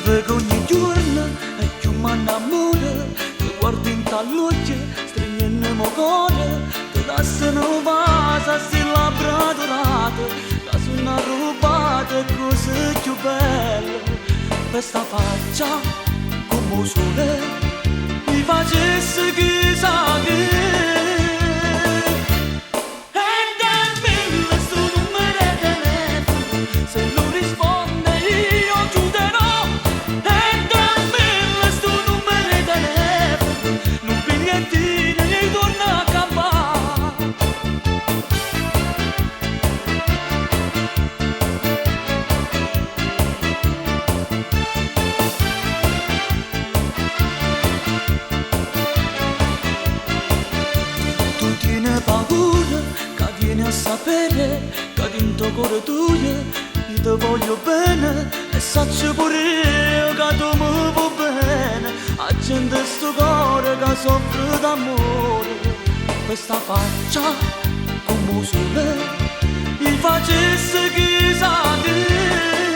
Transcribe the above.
vego ogni giorno e più mi innamoro, ti guardo in t'all'occhio, stringendo il cuore, che lasciano vasa si labbra dorate, che sono rubate cose più belle. Questa faccia come il sole mi facesse chissà che. Paura che vieni a sapere che dentro cuore tuo io ti voglio bene e saccio pure io che tu mi vuoi bene. A gente sto cuore che soffre d'amore, questa faccia come il sole mi facesse chissà che.